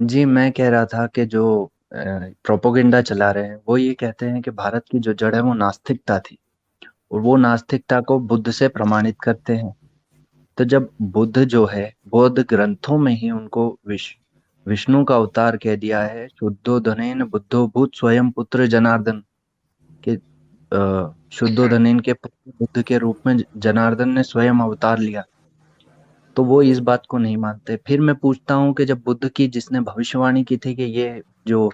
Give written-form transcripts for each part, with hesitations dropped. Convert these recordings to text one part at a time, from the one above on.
जी, मैं कह रहा था कि जो प्रोपेगेंडा चला रहे हैं वो ये कहते हैं कि भारत की जो जड़ है वो नास्तिकता थी, और वो नास्तिकता को बुद्ध से प्रमाणित करते हैं। तो जब बुद्ध जो है बौद्ध ग्रंथों में ही उनको विष्णु का अवतार कह दिया है, शुद्धोधनेन बुद्धो भूत स्वयं पुत्र जनार्दन के, शुद्धोधनेन के पुत्र बुद्ध के रूप में जनार्दन ने स्वयं अवतार लिया, तो वो इस बात को नहीं मानते। फिर मैं पूछता हूँ कि जब बुद्ध की जिसने भविष्यवाणी की थी कि ये जो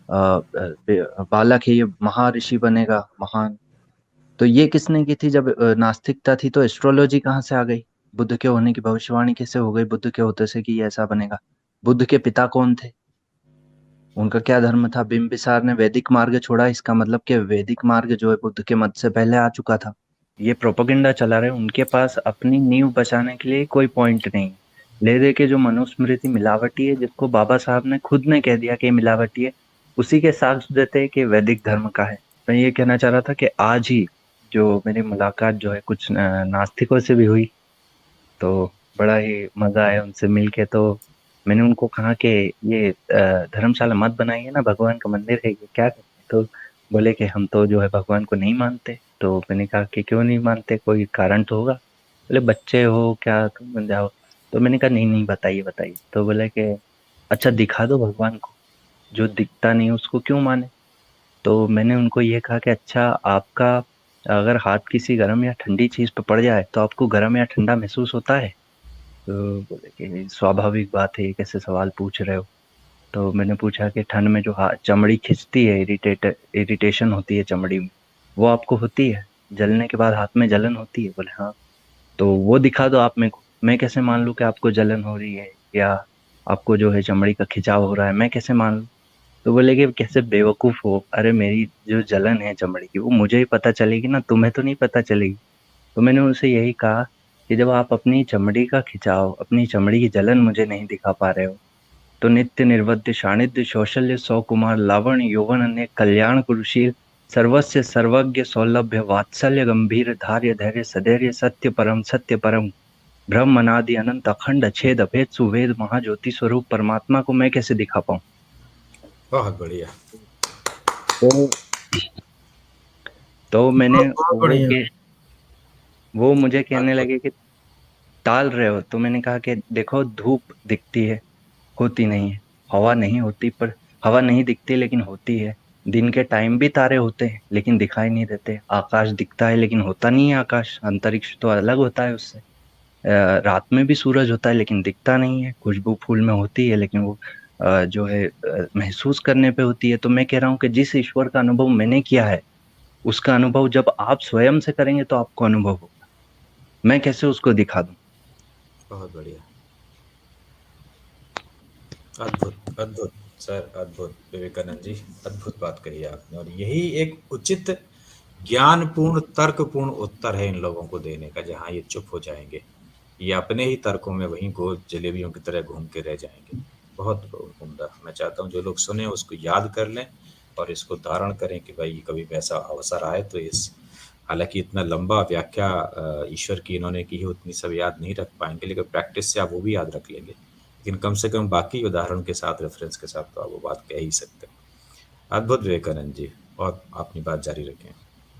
बालक है ये महर्षि बनेगा महान, तो ये किसने की थी? जब नास्तिकता थी तो एस्ट्रोलॉजी कहाँ से आ गई? बुद्ध के होने की भविष्यवाणी कैसे हो गई बुद्ध के होते से कि ये ऐसा बनेगा? बुद्ध के पिता कौन थे? उनका क्या धर्म था? बिंबिसार ने वैदिक मार्ग छोड़ा, इसका मतलब कि वैदिक मार्ग जो है बुद्ध के मत से पहले आ चुका था। ये प्रोपेगेंडा चला रहे हैं, उनके पास अपनी नींव बचाने के लिए कोई पॉइंट नहीं है। ले दे के जो मनुस्मृति मिलावटी है, जिसको बाबा साहब ने खुद ने कह दिया कि ये मिलावटी है, उसी के साक्ष्य देते हैं कि वैदिक धर्म का है। मैं ये कहना चाह रहा था कि आज ही जो मेरी मुलाकात जो है कुछ नास्तिकों से भी हुई, तो बड़ा ही मजा आया उनसे मिलके। तो मैंने उनको कहा कि ये धर्मशाला मत बनाइए ना, भगवान का मंदिर है, ये क्या करते हैं? तो बोले कि हम तो जो है भगवान को नहीं मानते। तो मैंने कहा कि क्यों नहीं मानते, कोई कारण तो होगा। बोले बच्चे हो क्या, तुम बन जाओ। तो मैंने कहा नहीं नहीं, बताइए बताइए। तो बोले कि अच्छा दिखा दो भगवान को, जो दिखता नहीं उसको क्यों माने। तो मैंने उनको ये कहा कि अच्छा, आपका अगर हाथ किसी गर्म या ठंडी चीज पे पड़ जाए तो आपको गर्म या ठंडा महसूस होता है? तो बोले कि स्वाभाविक बात है, ये कैसे सवाल पूछ रहे हो। तो मैंने पूछा कि ठंड में जो चमड़ी खिंचती है, इरिटेशन होती है चमड़ी में, वो आपको होती है? जलने के बाद हाथ में जलन होती है? बोले हाँ। तो वो दिखा दो आप मेरे को, मैं कैसे मान लूँ कि आपको जलन हो रही है या आपको जो है चमड़ी का खिंचाव हो रहा है, मैं कैसे मान लूँ? तो बोले कि कैसे बेवकूफ हो, अरे मेरी जो जलन है चमड़ी की वो मुझे ही पता चलेगी ना, तुम्हें तो नहीं पता चलेगी। तो मैंने उनसे यही कहा कि जब आप अपनी चमड़ी का खिंचाव, अपनी चमड़ी की जलन मुझे नहीं दिखा पा रहे हो, तो नित्य निर्वध्य सानिध्य शौशल्य सौकुमार लावण्य यौवन अन्य कल्याण कुरुशील सर्वस्य सर्वज्ञ सौलभ्य वात्सल्य गंभीर धार्य धैर्य सधैर्य सत्य परम ब्रह्म अनादि अनंत अखंड अछेद अभेद सुवेद महाज्योति स्वरूप परमात्मा को मैं कैसे दिखा पाऊं? बहुत बढ़िया। तो मैंने बहुत बहुत बढ़िया। वो मुझे कहने अद्भुत। लगे कि टाल रहे हो। तो मैंने कहा कि देखो, धूप दिखती है, होती नहीं है। हवा नहीं होती, पर हवा नहीं दिखती लेकिन होती है। दिन के टाइम भी तारे होते हैं लेकिन दिखाई नहीं देते। आकाश दिखता है लेकिन होता नहीं है आकाश, अंतरिक्ष तो अलग होता है उससे। रात में भी सूरज होता है लेकिन दिखता नहीं है। खुशबू फूल में होती है लेकिन वो जो है महसूस करने पे होती है। तो मैं कह रहा हूँ कि जिस ईश्वर का अनुभव मैंने किया है, उसका अनुभव जब आप स्वयं से करेंगे तो आपको अनुभव होगा। मैं कैसे उसको दिखा दूं? बहुत बढ़िया। अद्भुत अद्भुत। सर अद्भुत विवेकानंद जी। अद्भुत बात कही आपने, और यही एक उचित ज्ञानपूर्ण तर्कपूर्ण उत्तर है इन लोगों को देने का, जहाँ ये चुप हो जाएंगे। ये अपने ही तर्कों में वहीं गोल जलेबियों की तरह घूम के रह जाएंगे। बहुत उम्दा। मैं चाहता हूँ जो लोग सुने उसको याद कर लें और इसको धारण करें कि भाई कभी वैसा अवसर आए तो इस, हालांकि इतना लंबा व्याख्या ईश्वर की इन्होंने की है, उतनी सब याद नहीं रख पाएंगे, लेकिन प्रैक्टिस से आप वो भी याद रख लेंगे। लेकिन कम से कम बाकी उदाहरण के साथ, रेफरेंस के साथ तो आप वो बात कह ही सकते हैं। अद्भुत विवेकानंद जी। और अपनी बात जारी रखें।